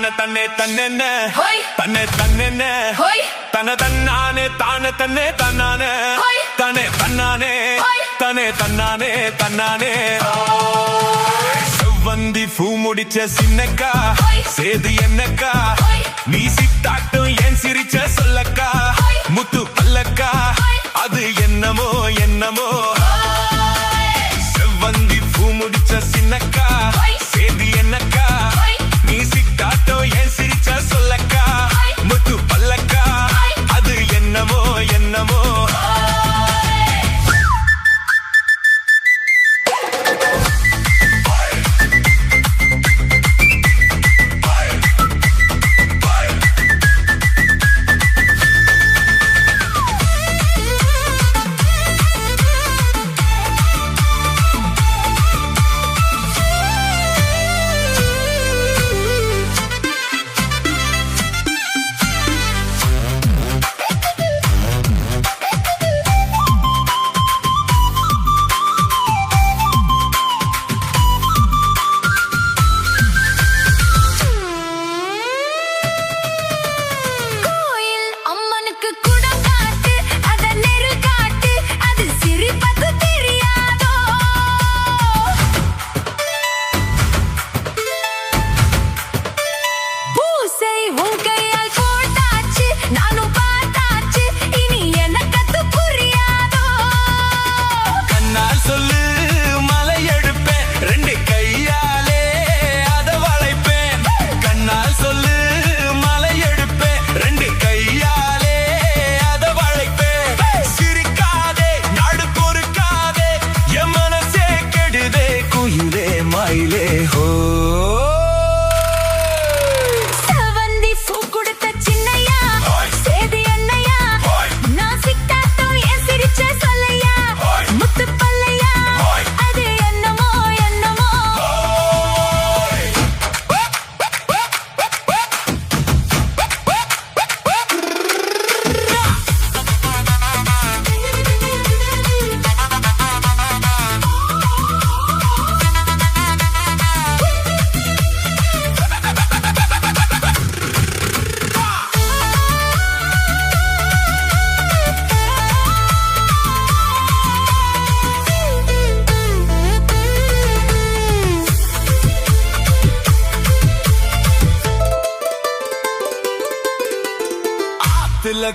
தான தன்னே தன்னென்ன தன்னே தன்னென்ன தன தன்னானே தான தன்னே தன்னானே தனே தன்னானே தனே தன்னானே தன்னானே செவ்வந்தி பூ முடிச்ச சின்னக்கா சேது என்னக்கா நீ சித்தாட்டும் ஏன் சிரிச்ச சொல்லக்கா முத்து பல்லக்கா அது என்னமோ என்னமோ செவ்வந்தி பூ முடிச்ச சின்னக்கா சேது என்னக்கா நீ சித்தாட்டோ ஏன் சிரிச்ச சொல்லக்கா முத்து பல்லக்கா அது என்னமோ என்னமோ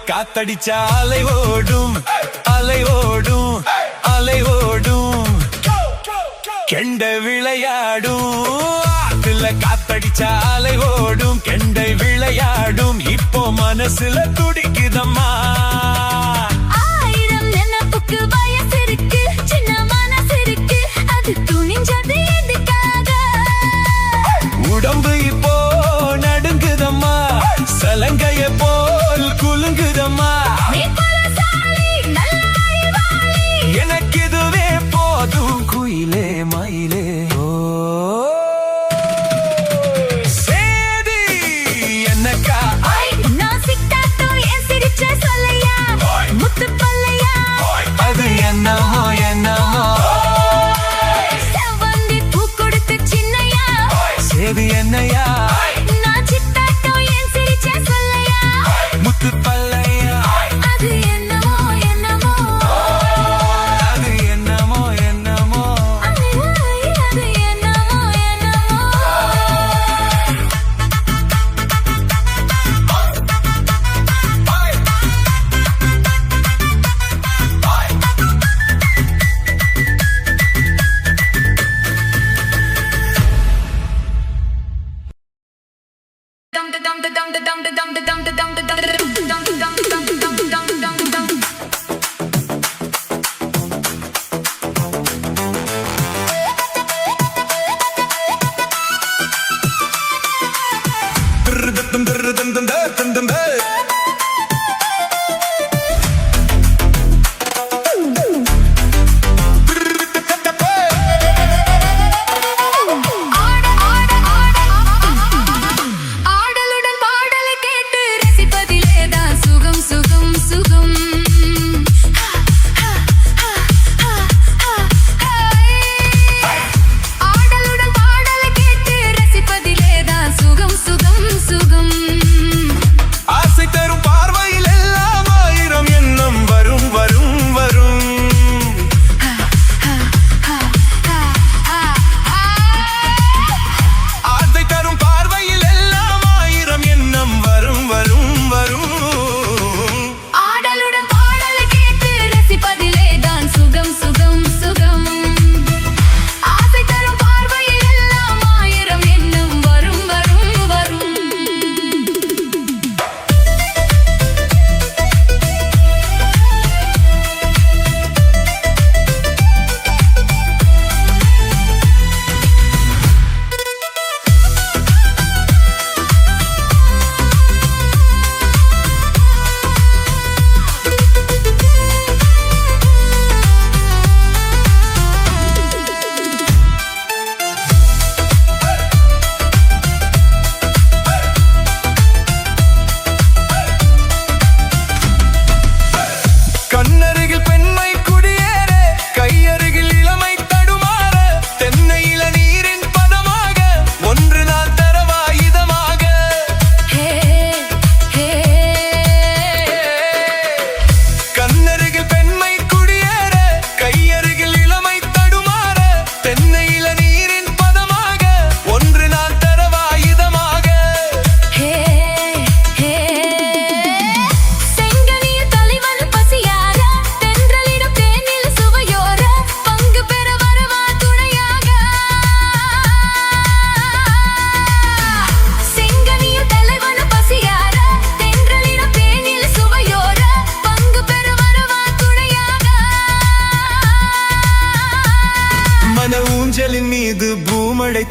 காத்தடிச்ச அலை ஓடும் அலை ஓடும் அலை ஓடும் கெண்டை விளையாடும் ஆத்துல காத்தடிச்ச அலை ஓடும் கெண்டை விளையாடும் இப்போ மனசுல துடிக்குதம்மா ஆயிரம் நினைப்புக்கு வயசு இருக்கு சின்ன மனசு இருக்கு அது துணிஞ்சது எதுக்காக உடம்பு இப்போ நடுங்குதம்மா சலங்கைய போல் குலுங்குதம்மா எனக்கு இதுவே போதும் குயிலே மயிலே சேதி என்னக்கா நான் சித்தாட்டோ ஏன் சிரிச்ச சொல்லையா முத்து பல்லையா அது என்னமோ என்னமோ செவ்வந்தி பூ கொடுத்த சின்னையா சேதி என்னையா நான் சித்தாட்டோ ஏன் சிரிச்ச சொல்லையா முத்து பல்லையா அது என்னமோ என்னமோ அது என்னமோ என்னமோ அது என்னமோ என்னமோ ஆடலுடன் பாடலை கேட்டு ரசிப்பதிலேதான் சுகம் சுகம் சுகம் ஆடலுடன் பாடலை கேட்டு ரசிப்பதிலேதான் சுகம் சுகம்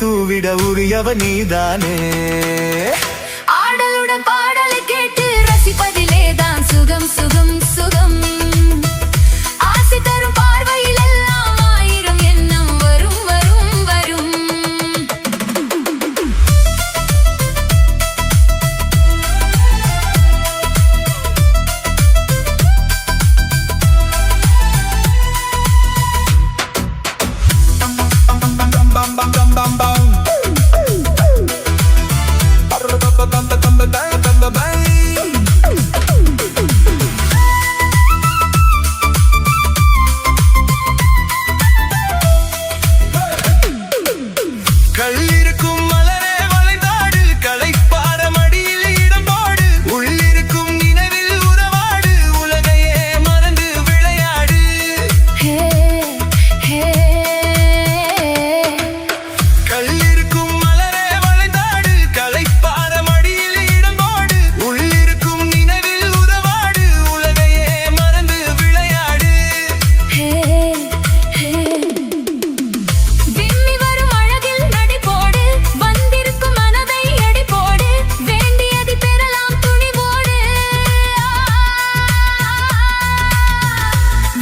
தூவிட உரியவ நீதானே. ஆடலுடன் பாடலை கேட்டு ரசிப்பதிலே தான் சுகம் சுகம் சுகம். ஆசை தரும் பார்வையில் எல்லாம் ஆயிரம் எண்ணம் வரும் வரும் வரும். கள்ளிருக்கும் மலரே வளைந்தாடு, களைப்பார மடியில் இடம் போடு, உள்ளிருக்கும் நினைவில் உறவாடு, உலகையே மறந்து விளையாடு. ஹே ஹே. கள்ளிருக்கும் மலரே வளைந்தாடு, களைப்பார மடியில் இடம் போடு, உள்ளிருக்கும் நினைவில் உறவாடு, உலகையே மறந்து விளையாடு. ஹே ஹே. விம்மி வரும் அழகில் நடி போடு, வந்திருக்கும் மனதை எடை போடு, வேண்டியதை பெறலாம் துணிவோடு.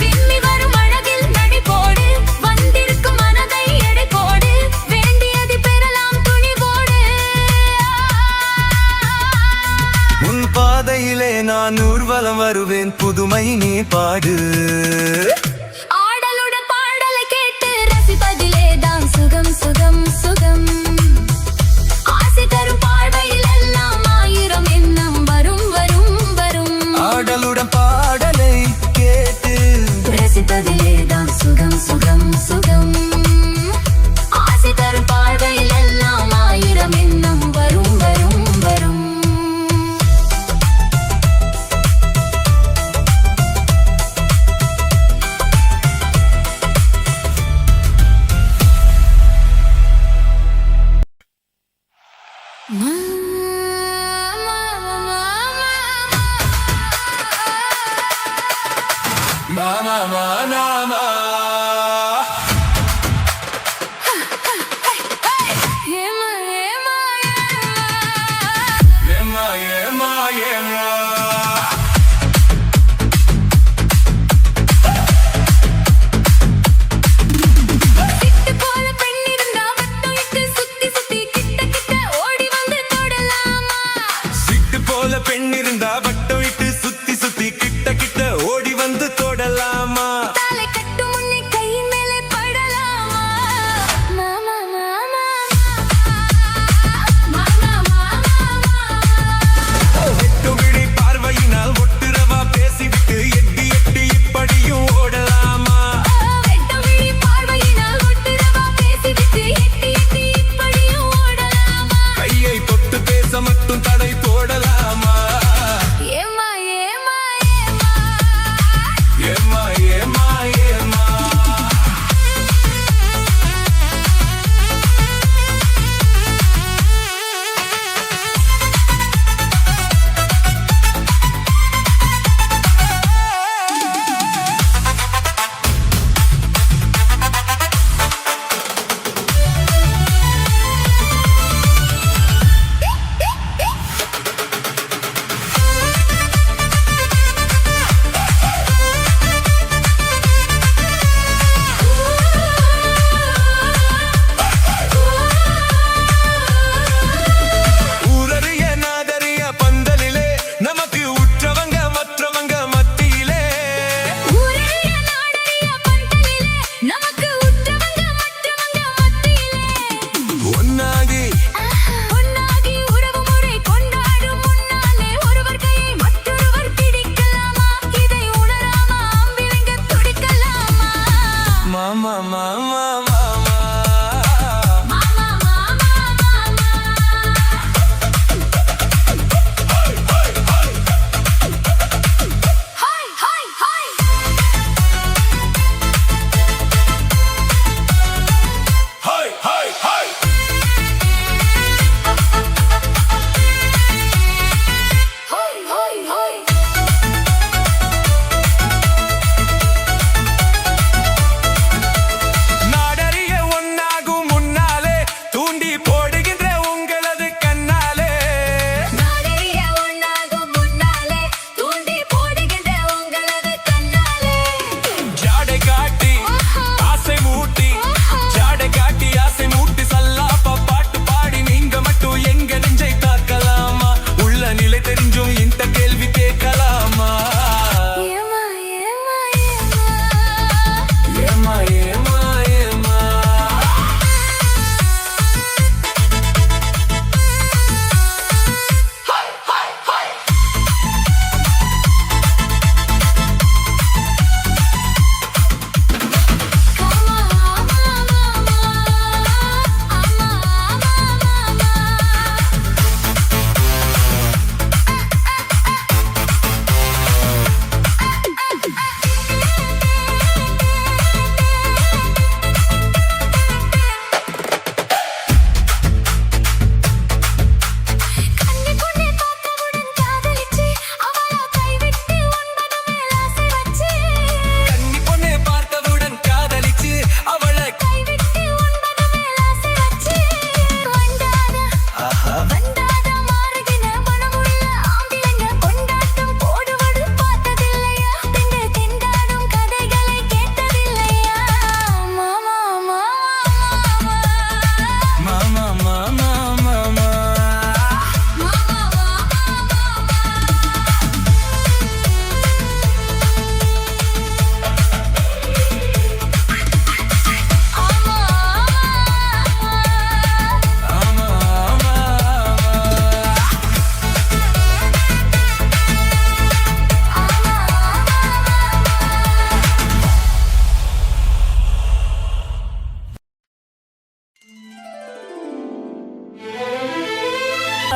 விம்மி வரும் அழகில் நடி போடு, வந்திருக்கும் மனதை எடை போடு, வேண்டியதை பெறலாம் துணிவோடு. உன் பாதையிலே நான் ஊர்வலம் வருவேன், புதுமை நீ பாடு. ஆடலுடன் பாடலை கேட்டு ரசிப்பதிலே தான் சுகம் சுகம் சுகம். ஆசை தரும் பார்வையில் எல்லாம் ஆயிரம் எண்ணம் வரும் வரும் வரும். ஆடலுடன் பாடலை கேட்டு ரசிப்பதிலே தான் சுகம் சுகம் சுகம். ஆசை தரும் பார்வையில் எல்லாம் ஆயிரம் எண்ணம் வரும் வரும் வரும். மாமா மாமா ஏமா ஏமா ஏமா. சிட்டு போல பெண் இருந்தா வட்டம் இட்டு சுத்தி சுத்தி கிட்ட கிட்ட ஓடி வந்து தொடலாமா. சிட்டு போல பெண் இருந்தா வட்டம் இட்டு சுத்தி சுத்தி கிட்ட கிட்ட ஓடி வந்து தொடலாமா. தாலை கட்டும்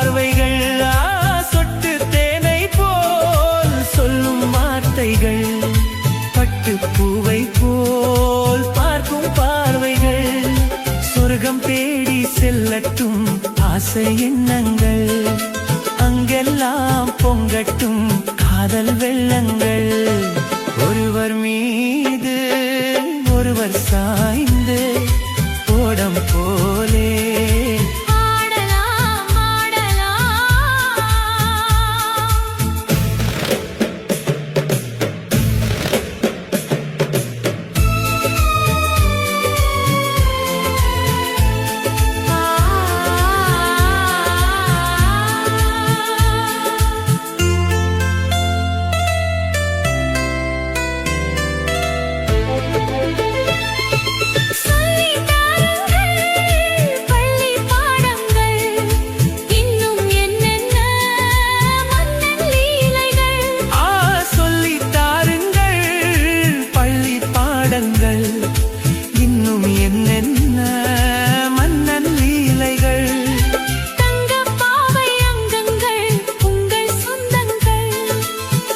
பார்வைகள் சொட்டு தேனை போல் சொல்லும் வார்த்தைகள் பட்டு பூவை போல் பார்க்கும் பார்வைகள் சொர்க்கம் தேடி செல்லட்டும் ஆசை எண்ணங்கள் அங்கெல்லாம் பொங்கட்டும் காதல் வெள்ளங்கள் ஒருவர் மீது ஒருவர் சாய்ந்து ஓடம் போலே ஆடலாம் ஆடலாம் பள்ளி பாடங்கள் இன்னும் என்னென்ன மன்னன் லீலைகள் சொல்லித் தாருங்கள் பள்ளி பாடங்கள் இன்னும் என்னென்ன மன்னன் லீலைகள் தங்கப் பாவை அங்கங்கள் உங்கள் சொந்தங்கள்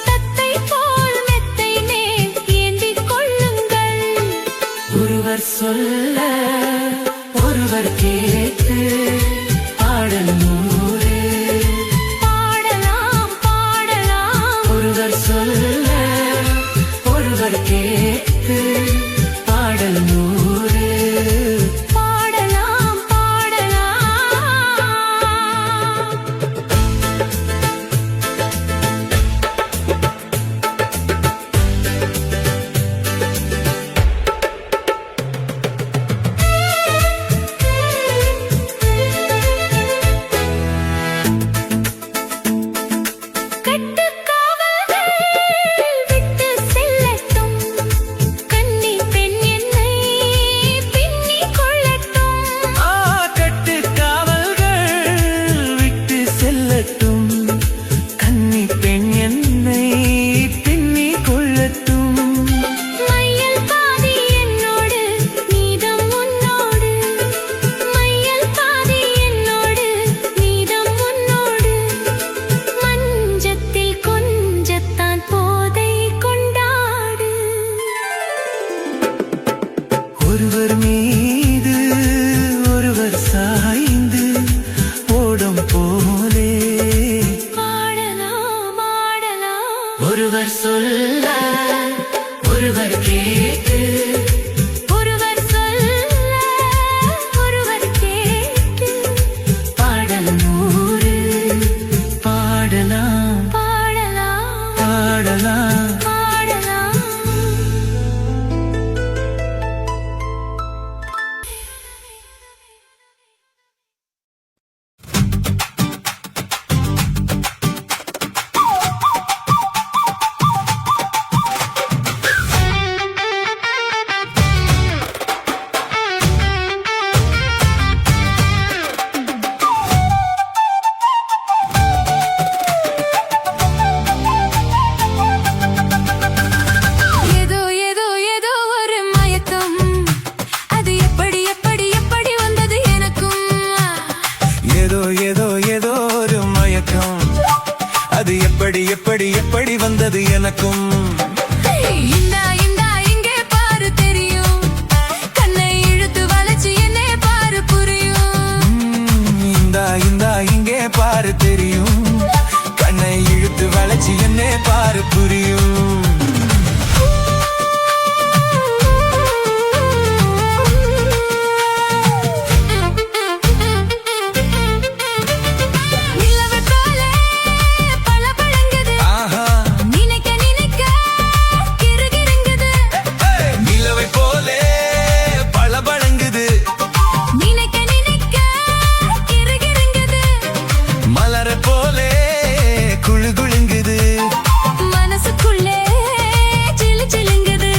தத்தை போல் மெத்தை மேல் ஏந்திக் கொள்ளுங்கள் ஒருவர் சொல்ல ஒருவர் கேட்டு பாடல் நூறு பாடலாம் பாடலாம் ஒருவர் சொல்ல ஒருவர் கேட்டு பாடல் நூறு பாடலாம் பாடலாம் கட்டுக்காவல்கள் விட்டு செல்லட்டும் கன்னி பெண் என்னை பின்னிக் கொள்ளட்டும் கட்டு காவல்கள் விட்டு செல்லட்டும் கன்னி பெண் என்னை பின்னி கொள்ளட்டும் மையல் பாதி என்னோடு நீதம் உன்னோடு மையல் பாதி என்னோடு நீதம் உன்னோடு மஞ்சத்தில் கொஞ்சத்தான் போதை கொண்டாடு ஒருவர் மீது ஒருவர் சாய்ந்து ஓடும் போலே ஆடலாம் ஆடலாம் ஒருவர் சொல்ல ஒருவர் கேட்டு ஒருவர் சொல்ல ஒருவர் கேட்டு பாடல் நூறு பாடலாம் பாடலாம் பாடலாம் பாடலாம் ஏதோ ஏதோ ஏதோ ஒரு மயக்கம் அது எப்படி எப்படி எப்படி வந்தது எனக்கும் ஏதோ ஏதோ ஏதோ ஒரு மயக்கம் அது எப்படி எப்படி எப்படி வந்தது எனக்கும் இந்தா இந்தா இங்கே பாரு தெரியும் கண்ணை இழுத்து வளைச்சு என்னே பாரு புரியும் இந்தா இந்தா இங்கே பாரு தெரியும் கண்ணை இழுத்து வளைச்சு என்னே பாரு புரியும் நிலவு போலே பளபளங்குது ஆஹா நினைக்க நினைக்க கிறுகிறுங்குது நிலவை போலே பளபளங்குது நினைக்க நினைக்க கிறுகிறுங்குது மலர போலே குழு குழுங்குது மனசுக்குள்ளே சிலு சிலுங்குது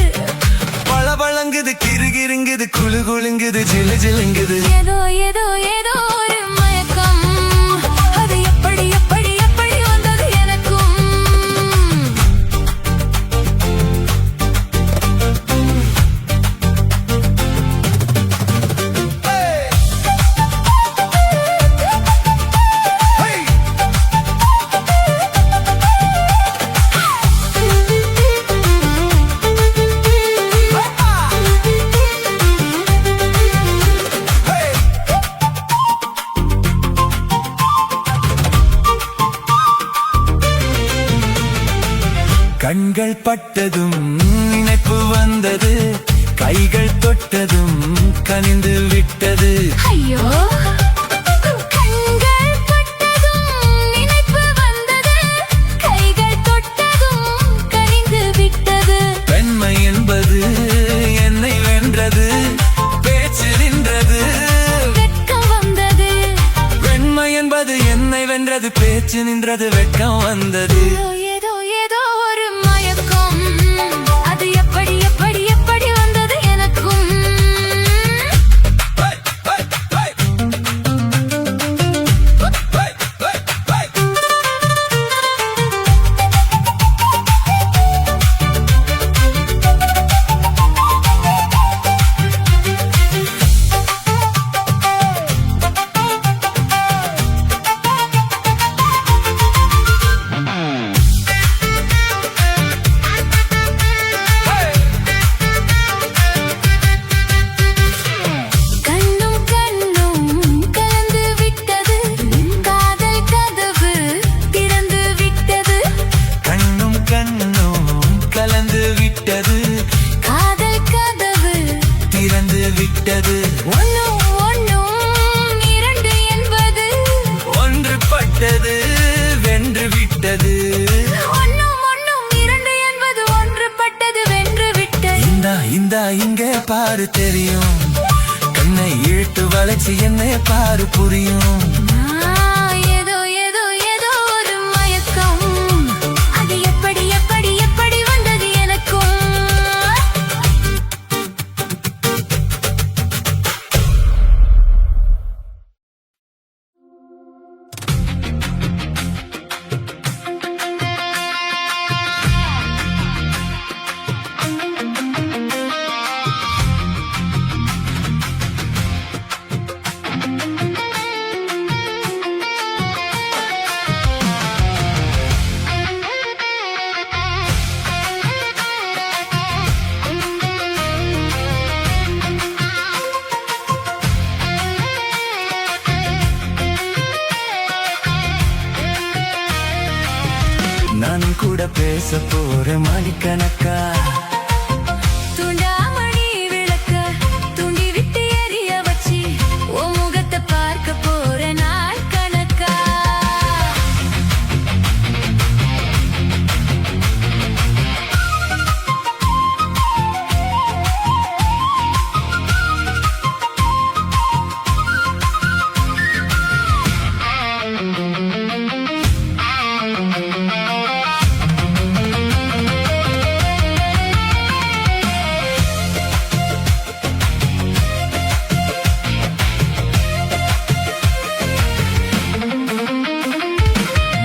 பளபளங்குது கிறுகிறுங்குது குழு குழுங்குது ஜிலு ஜிலுங்குது ஏதோ ஏதோ ஏதோ ஒரு மயக்கம் அது எப்படி எப்படி எப்படி வந்தது எனக்கும் கண்கள் பட்டதும் நினைப்பு வந்தது, கைகள் தொட்டதும் கனிந்து விட்டது. ஐயோ கண்கள் பட்டதும் நினைப்பு வந்தது, கைகள் தொட்டதும் கனிந்து விட்டது. பெண்மை என்பது என்னை வென்றது, பேச்சு நின்றது, வெட்கம் வந்தது. பெண்மை என்பது என்னை வென்றது, பேச்சு நின்றது, வெட்கம் வந்தது. ஏதோ ஏதோ ஒரு மயக்கம், அது எப்படி எப்படி எப்படி வந்தது எனக்கும். கண்ணும் கண்ணும் கலந்து விட்டது, காதல் கதவு திறந்து விட்டது. கண்ணும் கண்ணும் கலந்து விட்டது, காதல் கதவு திறந்து விட்டது. ஒன்னும் ஒன்னும் இரண்டு என்பது, ஒன்றுபட்டது, வென்று விட்டது. ஒன்னும் ஒன்னும் இரண்டு என்பது ஒன்றுபட்டது, வென்று விட்டது. இந்தா இங்கே பாரு தெரியும், கண்ணை இழுத்து வளைச்சு என்னை பாரு புரியும். ஏதோ ஏதோ ஏதோ ஒரு மயக்கம், அது எப்படி எப்படி எப்படி வந்தது எனக்கும். நான் கூட பேச போற மணிக்கணக்கா, தூண்டாமணி விளக்க தூண்டி விட்டு எரிய வச்சு உன் முகத்தை பார்க்க போற நாள் கணக்கா.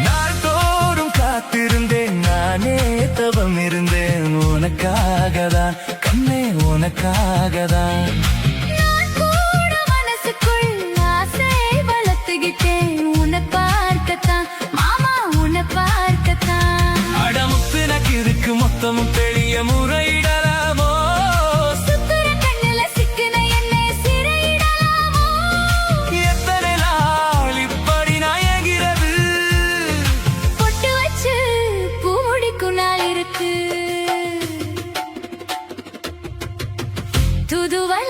நாள்தோறும் காத்திருந்தேன், நானே தவம் இருந்தேன், உனக்காகதான் கண்ணே, உனக்காகதான். நான் கூட மனசுக்குள் ஆசை வளர்த்துக்கிட்டேன், உன்னை பார்க்கத்தான் மாமா, உன்னை பார்க்கத்தான். அடமுத்துனக்கு இருக்கு மொத்தமும் பெரிய முறையிடலாமோ, சுத்துற கண்ணுல சிக்கின என்னை சிறையிடலாமோ. எத்தனை நாள் இப்படி நாயகிறது, பொட்டு வச்சு பூ முடிக்கும் நாள் இருக்கு. தூதுவள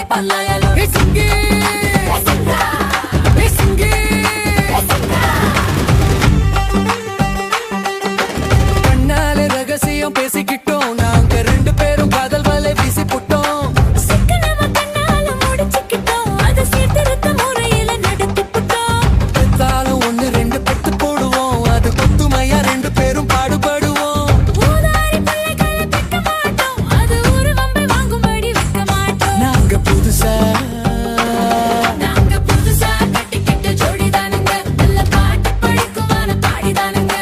பல்லாயாலோ சிங்கி சிங்கி கண்ணால ரகசியம் பேசிக்கிட்டோம் நாங்க ரெண்டு பேரும் காதல் வலை வீசி போட்டோம் சிக்கனமா கண்ணால முடிச்சுக்கிட்டோம் அது சீர்திருத்த முறையில நடத்திப்புட்டோம் பெத்தாலும் ஒண்ணு ரெண்டு பெத்து போடுவோம் அது கொத்துமையா ரெண்டு பேரும் பாடுபடுவோம் ஊதாரி பிள்ளைகளை பெக்க மாட்டோம் அது ஒரு வம்பை வாங்கும்படி வைக்க மாட்டோம் நாங்க புதுசா கட்டிக்கிட்ட ஜோடிதானுங்க நல்ல பாட்டு படிக்குமான பாடிதானுங்க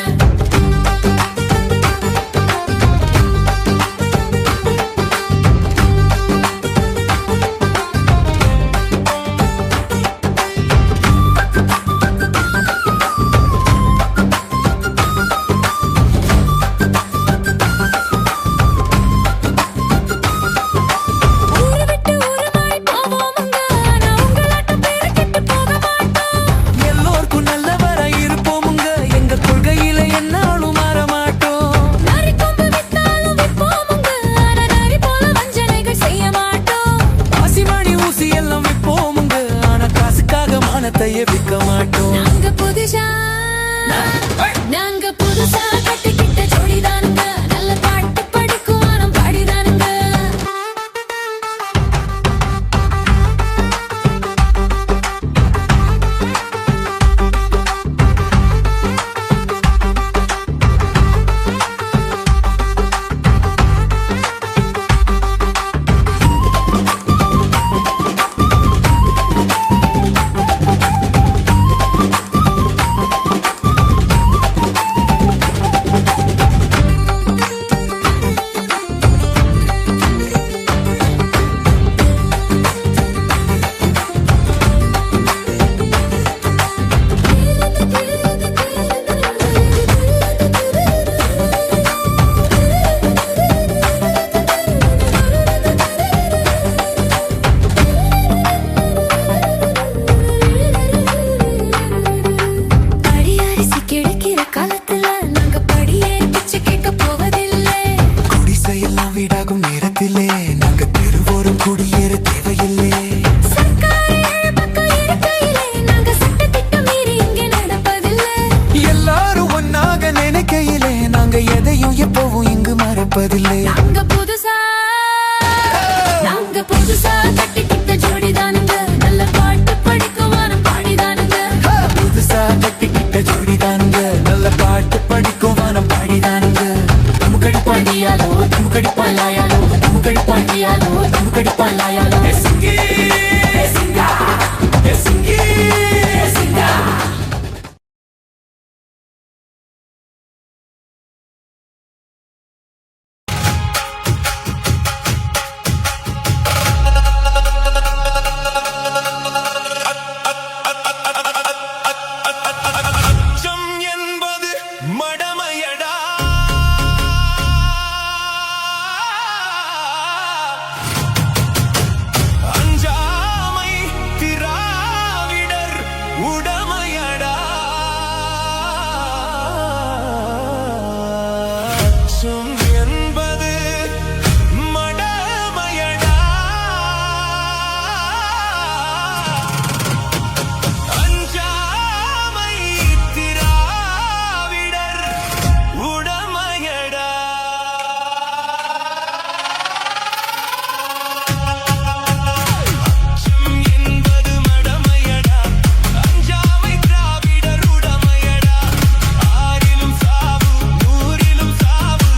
ஊரு விட்டு ஊரு மாறி போவோமுங்க ஆனா உங்களாட்டம் பேரை கெட்டு போக மாட்டோம் எல்லோருக்கும் நல்லவரா இருப்போமுங்க எங்க கொள்கையில என்னாலும் மாற மாட்டோம் நரி கொம்பு வித்தாலும் விற்போமுங்க ஆனா நரி போல வஞ்சனைகள் செய்ய மாட்டோம் ஆசிமணி ஊசி எல்லாம் விற்போமுங்க ஆனா காசுக்காக மானத்தையே விற்க மாட்டோம் நாங்க புதுசா கட்டிக்கிட்ட ஜோடிதானுங்க நல்ல பாட்டு படிக்குமான பாடிதானுங்க படியரிசி கிடைக்கிற காலத்துல நாங்க படியேறி பிச்சை கேட்க போவதில்லை குடிசையெல்லாம் வீடாகும் நேரத்திலே நாங்க தெருவோரம் குடியேற தேவையில்லை சர்க்கார் ஏழு பக்கம் இருக்கையிலே நாங்க சட்டத்திட்டம் மீறி இங்கே நடப்பதில்லை எல்லாரும் ஒன்னாக நினைக்கையிலே நாங்க எதையும் எப்பவும் இங்கு மறப்பதில்லை நாங்க புதுசா கட்டிக்கிட்ட ஜோடிதானுங்க நல்ல பாட்டு படிக்குமான பாடிதானுங்க புதுசா கட்டிக்கிட்ட ஜோடிதானுங்க நல்ல பாட்டு படிக்கும் வானம் பாடிதானுங்க தமுக்கடி பாண்டியாலோ தமுக்கடி பாலாயாலோ தமுக்கடி பாண்டியாலோ தமுக்கடி பாலாயாலோ சிங்கி சிங்கா சிங்கி சிங்கா அச்சம் என்பது மடமையடா அஞ்சாமை திராவிடர் உடமையடா அச்சம் என்பது மடமையடா அஞ்சாமை திராவிடர் உடமையடா அச்சம் என்பது மடமையடா அஞ்சாமை திராவிடர் உடமையடா ஆறிலும் சாவு நூறிலும் சாவு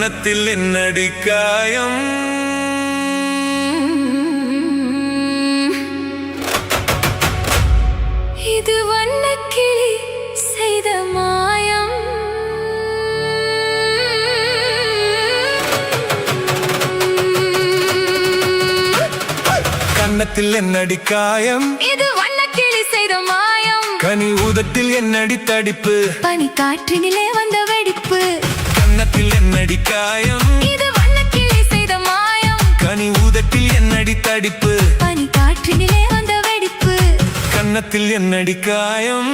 கன்னத்தில் என்னடி காயம் இது வண்ணக்கிளி செய்த மாயம் கன்னத்தில் என்னடி காயம் இது வண்ணக்கிளி செய்த மாயம் கனி உதட்டில் என்னடி தடிப்பு பனி காற்றினிலே வந்த வெடிப்பு கன்னத்தில் என்னடி காயம் இது வண்ணக்கிளி செய்த மாயம் கனி உதட்டில் என்னடி தடிப்பு பனி காற்றினிலே வந்த வெடிப்பு கன்னத்தில் என்னடி காயம்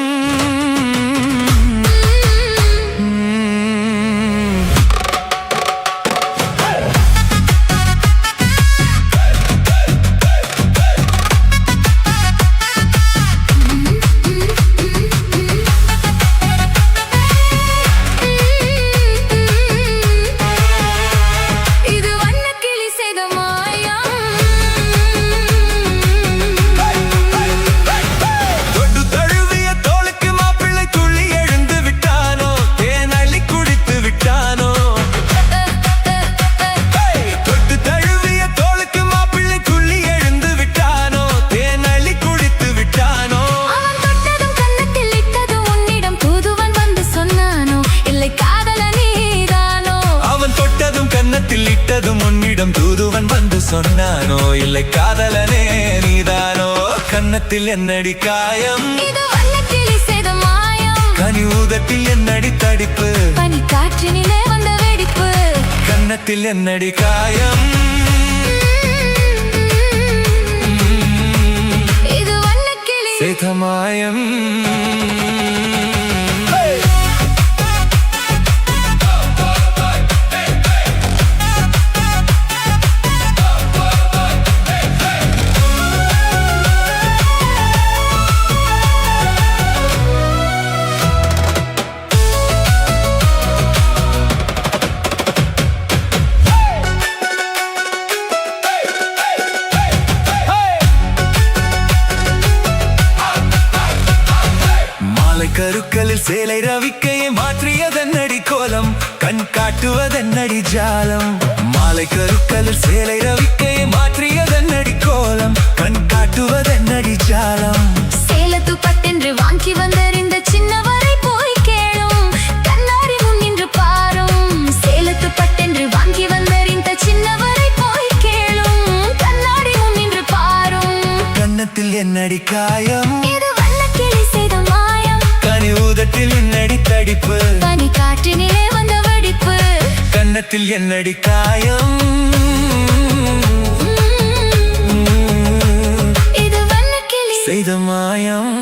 இது வண்ணக்கிளி செய்த மாயம் தொட்டு தழுவிய தோளுக்கு மாப்பிள்ளை துள்ளி எழுந்து விட்டானோ தேன் அள்ளி குடித்து விட்டானோ தொட்டு தழுவிய தோளுக்கு மாப்பிள்ளை துள்ளி எழுந்து விட்டானோ தேன் அள்ளி குடித்து விட்டானோ அவன் தொட்டதும் கன்னத்தில் இட்டதும் உன்னிடம் தூதுவன் வந்து சொன்னானோ இல்லை காதல நீதானோ அவன் தொட்டதும் கன்னத்தில் இட்டதும் உன்னிடம் தூதுவன் வந்து சொன்னானோ இல்லை காதலனே நீதானோ கன்னத்தில் என்னடி காயம் இது வண்ணக்கிளி செய்த மாயம் கனி ஊதத்தில் என்னடி தடிப்பு பனி காற்றினிலே வந்த வெடிப்பு கன்னத்தில் என்னடி காயம் இது வண்ணக்கிளி செய்த மாயம் மாலை கருக்களில் சேலை ரவிக்கையை மாற்றியதென்னடி கோலம் கண் காட்டுவதென்னடி ஜாலம் மாலை கருக்களில் சேலை ரவிக்கையை மாற்றியதென்னடி கோலம் கண் காட்டுவதென்னடி ஜாலம் சேலத்து பட்டென்று வாங்கி வந்தறிந்த சின்னவரை போய் கேளும் கண்ணாடி முன் நின்று பாரும் சேலத்து பட்டென்று வாங்கி வந்தறிந்த சின்னவரை போய் கேளும் கண்ணாடி முன் நின்று பாரும் கன்னத்தில் என்னடி காயம் இது வண்ணக்கிளி செய்த மாயம் கனி ஊதத்தில் என்னடி தடிப்பு பனி காற்றினிலே வந்த வெடிப்பு கன்னத்தில் என்னடி காயம் இது வண்ணக்கிளி செய்த மாயம்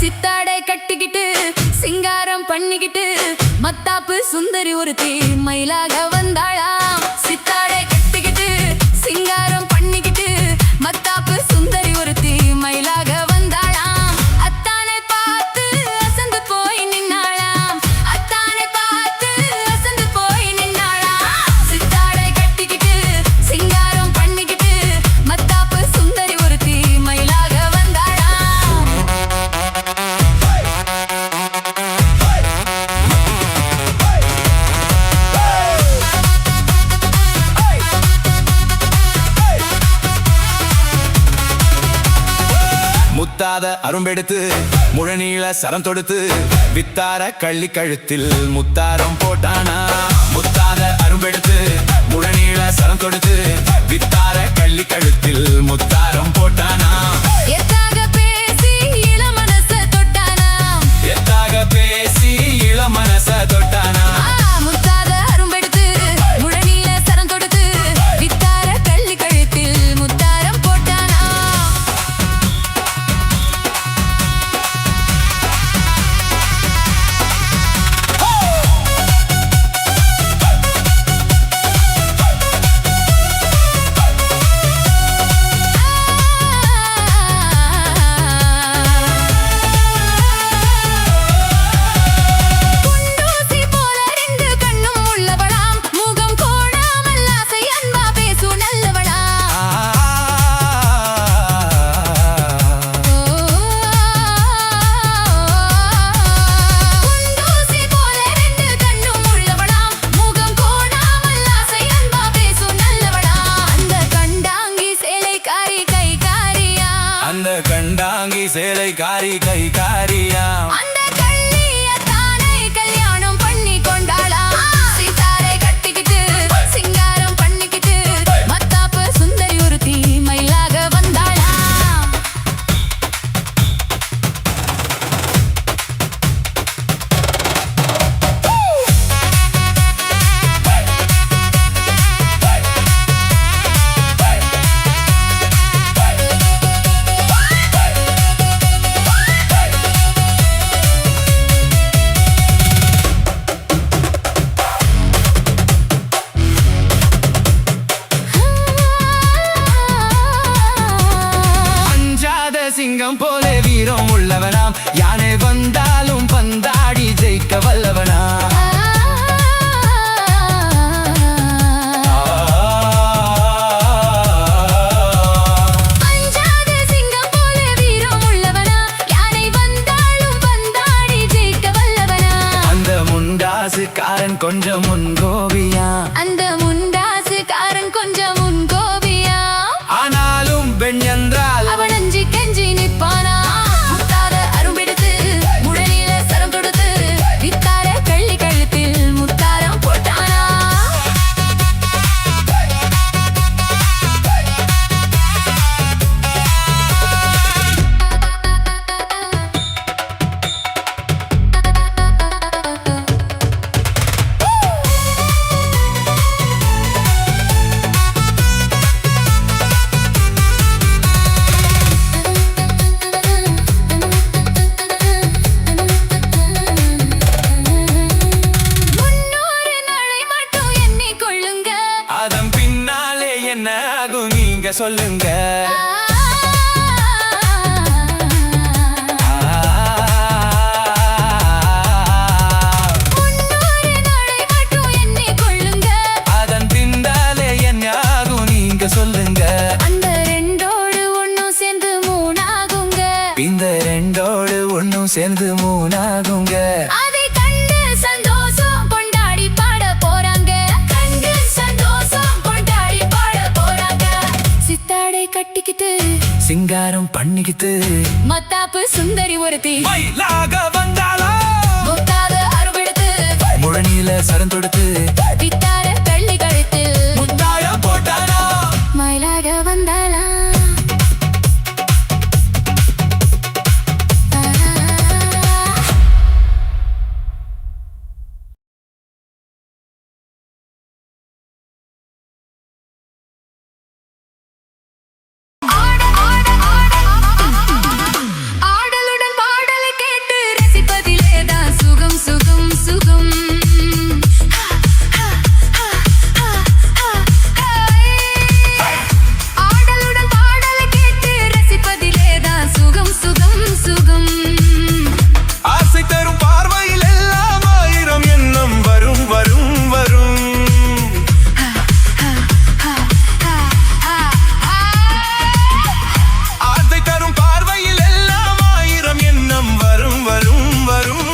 சித்தாடை கட்டிக்கிட்டு சிங்காரம் பண்ணிக்கிட்டு மத்தாப்பு சுந்தரி ஒருத்தி மயிலாக வந்தாளாம் சித்தாடை கட்டிக்கிட்டு சிங்காரம் பண்ணிக்கிட்டு மத்தாப்பு சுந்தரி ஒருத்தி மயிலாக வந்தாளாம் அத்தானை பார்த்து அசந்து போய் நின்னாளாம் அத்தானை பார்த்து அசந்து போய் நின்னாளாம் சித்தாடை கட்டிக்கிட்டு சிங்காரம் பண்ணிக்கிட்டு மத்தாப்பு சுந்தரி ஒருத்தி மயிலாக வந்தாளாம் முத்தாத அரும்பெடுத்து முழநீள சரம் தொடுத்து வித்தார கள்ளி கழுத்தில் முத்தாரம் போட்டானா முத்தாத அரும்பெடுத்து முழநீள சரம் தொடுத்து வித்தார கள்ளி கழுத்தில் முத்தாரம் போட்டானா எத்தாக பேசி இளமனச தொட்டானா எத்தாக பேசி இளமனச தொட்டானா முத்தாத அரும்பெடுத்து முழநீள சரம் தொடுத்து வித்தார கள்ளி கழுத்தில் முத்தாரம் போட்டானா கைகாரியா அந்த கள்ளியத்தானை கல்யாணம் பண்ணி கொண்டாளா சீதாரை கட்டிக்கிட்டு சிங்காரம் பண்ணிக்கிட்டு மத்தாப்பு சுந்தரி ஒருத்தி மயிலாக வந்தாளா சிங்கம் போல வீரம் உள்ளவனாம் யானை வந்தாலும் பந்தாடி ஜெயிக்க வல்லவனாம் அஞ்சாத சிங்கம் போல வீரம் உள்ளவனா யானை வந்தாலும் பந்தாடி ஜெயிக்க வல்லவனா அந்த முண்டாசுக்காரன் கொஞ்சம் முன்கோபியா அந்த முண்டாசுக்காரன் கொஞ்சம் முன்கோபியா ஆனாலும் பெண் என்றால் அவன் அஞ்சி கெஞ்சி நிற்பானா முத்தார அரும்பெடுத்து முழனில சரம் தொடுத்து வித்தார கள்ளி கழுத்தில் முத்தாரம் போட்டானா முன்னூறு நாளை மட்டும் எண்ணிக் கொள்ளுங்க அதன் பின்னாலே என்ன ஆகும் நீங்க சொல்லுங்க முன்னூறு நாளை மட்டும் எண்ணிக் கொள்ளுங்க அதன் பின்னாலே என்ன ஆகும் நீங்க சொல்லுங்க அந்த ரெண்டோடு ஒண்ணும் சேர்ந்து மூணாகுங்க இந்த ரெண்டோடு ஒன்னும் சேர்ந்து மூணாகுங்க அதை கண்டு சந்தோஷம் கொண்டாடி பாட போறாங்க கண்டு சந்தோஷம் கொண்டாடி பாட போறாங்க சித்தாடை கட்டிக்கிட்டு சிங்காரம் பண்ணிக்கிட்டு மத்தாப்பு சுந்தரி ஒருத்தி மயிலாக வந்தாளா முத்தாத அருவெடுத்து முழனில சரம் தொடுத்து வித்தார கள்ளி கழுத்தில் முத்தாயம் போட்டானா மயிலாக வந்தாளா ஆடலுடன் பாடலை கேட்டு ரசிப்பதிலேதான் சுகம் சுகம் சுகம் ஆடலுடன் பாடலை கேட்டு ரசிப்பதிலேதான் சுகம் சுகம் சுகம் ஆசை தரும் பார்வையில் எல்லாம் ஆயிரம் எண்ணம் வரும் வரும் வரும் ஆசை தரும் பார்வையில் எல்லாம் ஆயிரம் எண்ணம் வரும் வரும் வரும்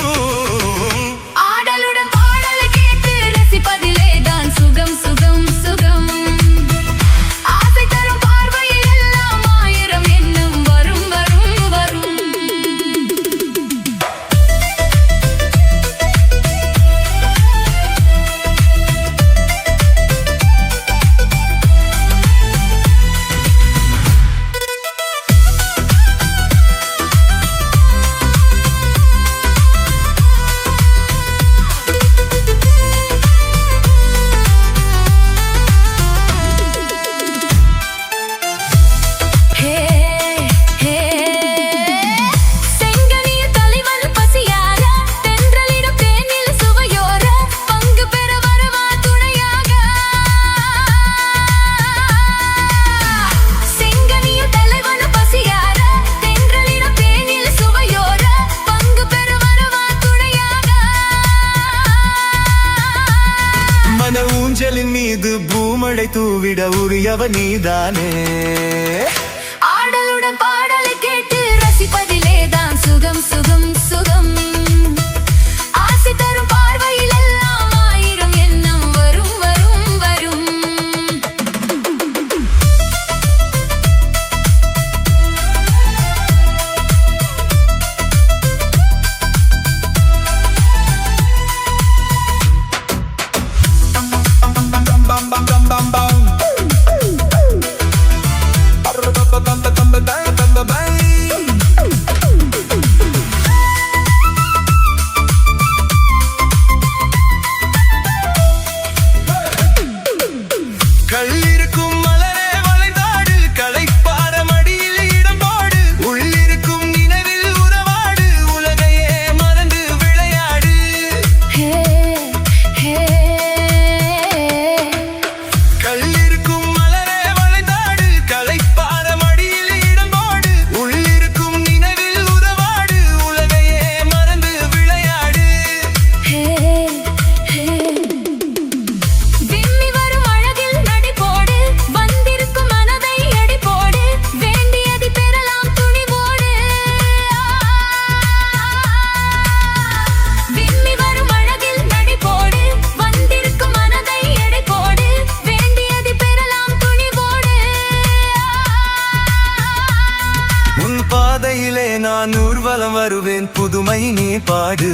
ஆடலுடன் பாடலை கேட்டு ரசிப்பதிலேதான் சுகம் சுகம் சுகம் ஆசை தரும் பார்வையில் எல்லாம் ஆயிரம் எண்ணம் வரும் வரும் வரும் ஹே ஹே செங்கனிய தலைவன் பசியாக தென்றலிடும் தேனில் சுவையோர பங்கு பெற வரவா துணையாக செங்கனிய தலைவன் பசியாக தென்றலிடும் தேனில் சுவையோர பங்கு பெற வரவா துணையாக மன ஊஞ்சலின் மீது பூமழை தூவிட உரியவ நீதானே ஆடலுடன் பாடலை கேட்டு ரசிப்பதிலேதான் சுகம் சுகம் சுகம் ஆசை தரும் பார்வையில் எல்லாம் ஆயிரம் எண்ணம் வரும் வரும் வரும் தருவேன் புதுமை நீ பாடு